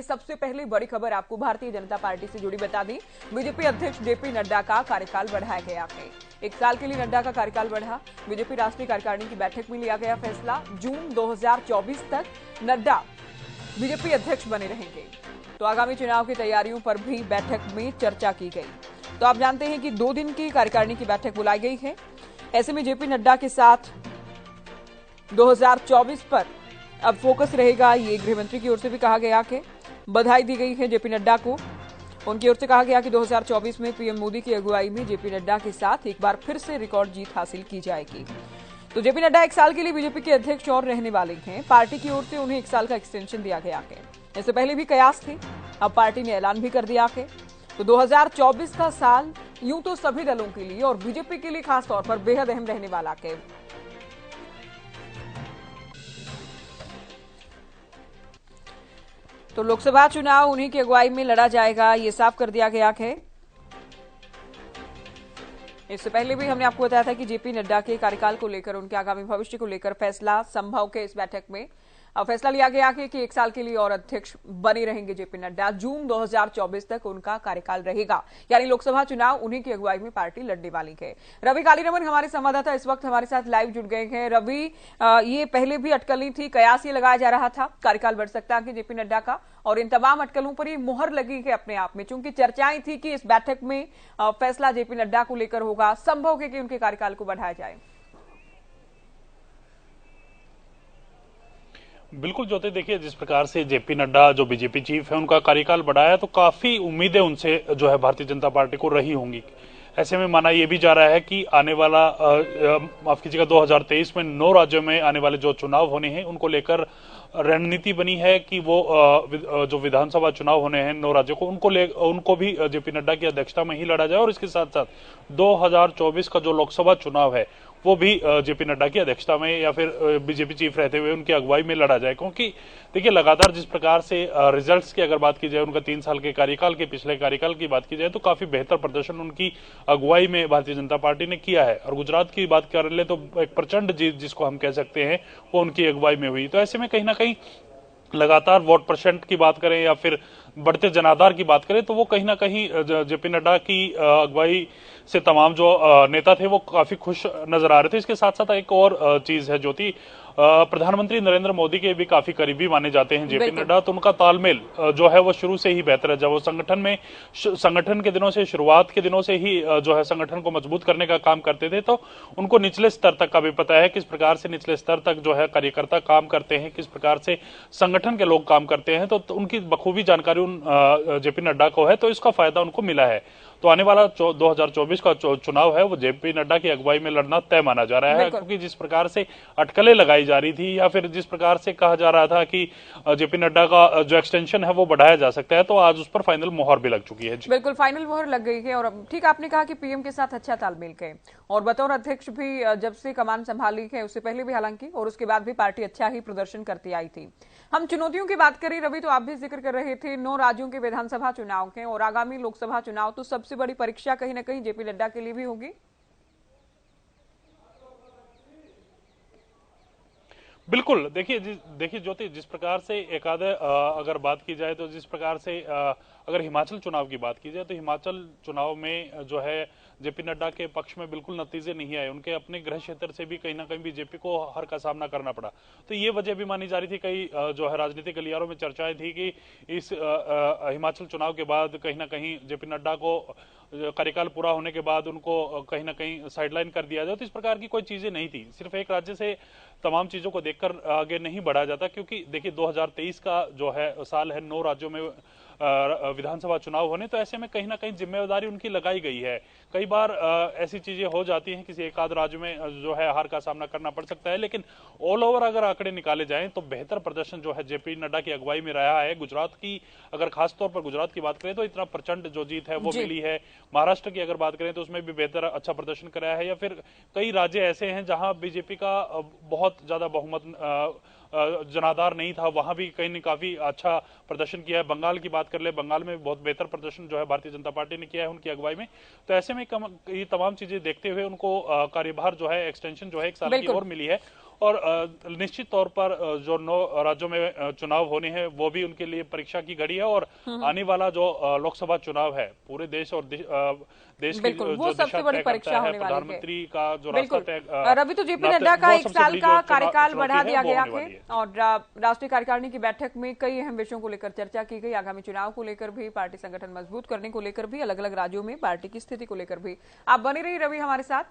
सबसे पहले बड़ी खबर आपको भारतीय जनता पार्टी से जुड़ी बता दी। बीजेपी अध्यक्ष जेपी नड्डा का कार्यकाल बढ़ाया गया है। 1 साल के लिए नड्डा का कार्यकाल बढ़ा। बीजेपी राष्ट्रीय कार्यकारिणी की बैठक में लिया गया फैसला, जून 2024 तक नड्डा बीजेपी अध्यक्ष बने रहेंगे। तो आगामी चुनाव की तैयारियों पर भी बैठक में चर्चा की गई। तो आप जानते हैं कि 2 दिन की कार्यकारिणी की बैठक बुलाई गई है। ऐसे में जेपी नड्डा के साथ 2024 पर अब फोकस रहेगा। ये गृहमंत्री की ओर से भी कहा गया कि बधाई दी गई है जेपी नड्डा को। उनकी ओर से कहा गया कि 2024 में पीएम मोदी की अगुवाई में जेपी नड्डा के साथ एक बार फिर से रिकॉर्ड जीत हासिल की जाएगी। तो जेपी नड्डा 1 साल के लिए बीजेपी के अध्यक्ष और रहने वाले हैं। पार्टी की ओर से उन्हें 1 साल का एक्सटेंशन दिया गया है। इससे पहले भी कयास थे, अब पार्टी ने ऐलान भी कर दिया है। तो 2024 का साल यूं तो सभी दलों के लिए और बीजेपी के लिए खास तौर पर बेहद अहम रहने वाला है। तो लोकसभा चुनाव उन्हीं की अगुवाई में लड़ा जाएगा, ये साफ कर दिया गया है। इससे पहले भी हमने आपको बताया था कि जेपी नड्डा के कार्यकाल को लेकर, उनके आगामी भविष्य को लेकर फैसला संभव के इस बैठक में फैसला लिया गया है कि 1 साल के लिए और अध्यक्ष बने रहेंगे जेपी नड्डा। जून 2024 तक उनका कार्यकाल रहेगा, यानी लोकसभा चुनाव उन्हीं की अगुवाई में पार्टी लड़ने वाली है। रवि कालीरमन हमारे संवाददाता इस वक्त हमारे साथ लाइव जुड़ गए हैं। रवि, ये पहले भी अटकलें थी, कयास ये लगाया जा रहा था कार्यकाल बढ़ सकता है जेपी नड्डा का, और इन तमाम अटकलों पर ये मुहर लगी है अपने आप में, चूंकि चर्चाएं थी कि इस बैठक में फैसला जेपी नड्डा को लेकर होगा। संभव है कि उनके कार्यकाल को बढ़ाया जाए। बिल्कुल ज्योति, देखिए जिस प्रकार से जेपी नड्डा जो बीजेपी चीफ है उनका कार्यकाल बढ़ाया, तो काफी उम्मीदें उनसे जो है भारतीय जनता पार्टी को रही होंगी। ऐसे में माना यह भी जा रहा है कि आने वाला माफ कीजिएगा 2023 में 9 राज्यों में आने वाले जो चुनाव होने हैं उनको लेकर रणनीति बनी है कि वो जो विधानसभा चुनाव होने हैं 9 राज्यों को उनको भी जेपी नड्डा की अध्यक्षता में ही लड़ा जाए, और इसके साथ साथ 2024 का जो लोकसभा चुनाव है वो भी जेपी नड्डा की अध्यक्षता में या फिर बीजेपी चीफ रहते हुए उनकी अगुवाई में लड़ा जाए। क्योंकि देखिए लगातार जिस प्रकार से रिजल्ट्स की अगर बात की जाए, उनका 3 साल के कार्यकाल के पिछले कार्यकाल की बात की जाए तो काफी बेहतर प्रदर्शन उनकी अगुवाई में भारतीय जनता पार्टी ने किया है। और गुजरात की बात कर ले तो एक प्रचंड जीत जिसको हम कह सकते हैं वो उनकी अगुवाई में हुई। तो ऐसे में कहीं ना कहीं लगातार वोट परसेंट की बात करें या फिर बढ़ते जनाधार की बात करें तो वो कहीं ना कहीं जेपी नड्डा की अगुवाई से तमाम जो नेता थे वो काफी खुश नजर आ रहे थे। इसके साथ साथ एक और चीज है ज्योति, प्रधानमंत्री नरेंद्र मोदी के भी काफी करीबी माने जाते हैं जेपी नड्डा, तो उनका तालमेल जो है वो शुरू से ही बेहतर है। जब वो संगठन के दिनों से, शुरुआत के दिनों से ही जो है संगठन को मजबूत करने का काम करते थे, तो उनको निचले स्तर तक का भी पता है किस प्रकार से निचले स्तर तक जो है कार्यकर्ता काम करते हैं, किस प्रकार से संगठन के लोग काम करते हैं, तो उनकी बखूबी जानकारी जेपी नड्डा को है, तो इसका फायदा उनको मिला है। तो आने वाला 2024 का चुनाव है वो जेपी नड्डा की अगुवाई में लड़ना तय माना जा रहा है, क्योंकि जिस प्रकार से अटकलें लगाई जा रही थी या फिर जिस प्रकार से कहा जा रहा था कि जेपी नड्डा का जो एक्सटेंशन है वो बढ़ाया जा सकता है, तो आज उस पर फाइनल मोहर भी लग चुकी है। बिल्कुल फाइनल मोहर लग गई है। और ठीक आपने कहा कि पीएम के साथ अच्छा तालमेल है, और बतौर अध्यक्ष भी जब से कमान संभाली है, उससे पहले भी हालांकि और उसके बाद भी पार्टी अच्छा ही प्रदर्शन करती आई थी। हम चुनौतियों की बात करें रवि, तो आप भी जिक्र कर रहे थे 9 राज्यों के विधानसभा चुनाव के और आगामी लोकसभा चुनाव, तो सबसे बड़ी परीक्षा कहीं ना कहीं जेपी नड्डा के लिए भी होगी। बिल्कुल, देखिए ज्योति, जिस प्रकार से एक आधे अगर बात की जाए तो जिस प्रकार से अगर हिमाचल चुनाव की बात की जाए तो हिमाचल चुनाव में जो है जेपी नड्डा के पक्ष में बिल्कुल नतीजे नहीं आए। उनके अपने गृह क्षेत्र से भी कहीं ना कहीं बीजेपी को हार का सामना करना पड़ा। तो ये वजह भी मानी जा रही थी, कई जो है राजनीतिक गलियारों में चर्चाएं थी कि इस हिमाचल चुनाव के बाद कहीं ना कहीं जेपी नड्डा को कार्यकाल पूरा होने के बाद उनको कहीं ना कहीं साइडलाइन कर दिया जाए। तो इस प्रकार की कोई चीजें नहीं थी। सिर्फ एक राज्य से तमाम चीजों को देखकर आगे नहीं बढ़ा जाता, क्योंकि देखिए 2023 का जो है साल है, 9 राज्यों में विधानसभा चुनाव होने, तो ऐसे में कहीं ना कहीं जिम्मेदारी उनकी लगाई गई है। कई बार ऐसी चीजें हो जाती हैं, किसी एक आध राज्य में जो है हार का सामना करना पड़ सकता है, लेकिन ऑल ओवर अगर आंकड़े निकाले जाएं तो बेहतर प्रदर्शन जो है जेपी नड्डा की अगुवाई में रहा है। गुजरात की अगर खासतौर पर गुजरात की बात करें तो इतना प्रचंड जो जीत है वो मिली है। महाराष्ट्र की अगर बात करें तो उसमें भी बेहतर अच्छा प्रदर्शन कराया है, या फिर कई राज्य ऐसे हैं जहां बीजेपी का बहुत ज्यादा बहुमत जनाधार नहीं था, वहां भी कहीं ने काफी अच्छा प्रदर्शन किया है। बंगाल की बात कर ले, बंगाल में बहुत बेहतर प्रदर्शन जो है भारतीय जनता पार्टी ने किया है उनकी अगुवाई में। तो ऐसे में ये तमाम चीजें देखते हुए उनको कार्यभार जो है एक्सटेंशन जो है 1 साल की और मिली है। और निश्चित तौर पर जो 9 राज्यों में चुनाव होने हैं वो भी उनके लिए परीक्षा की घड़ी है। और आने वाला जो लोकसभा चुनाव है पूरे देश और देश की बिल्कुल, वो जो सबसे दिशा बड़ी तय परीक्षा करता है, होने वाली है। प्रधानमंत्री का जो रास्ता बिल्कुल तय रवि, तो जेपी नड्डा का वो 1 सबसे साल बड़ी का जो कार्यकाल चुनौती बढ़ा है, दिया वो गया होने है वाली है। और राष्ट्रीय कार्यकारिणी की बैठक में कई अहम विषयों को लेकर चर्चा की गई। आगामी चुनाव को लेकर भी, पार्टी संगठन मजबूत करने को लेकर भी, अलग अलग राज्यों में पार्टी की स्थिति को लेकर भी। आप बने रहिए रवि हमारे साथ।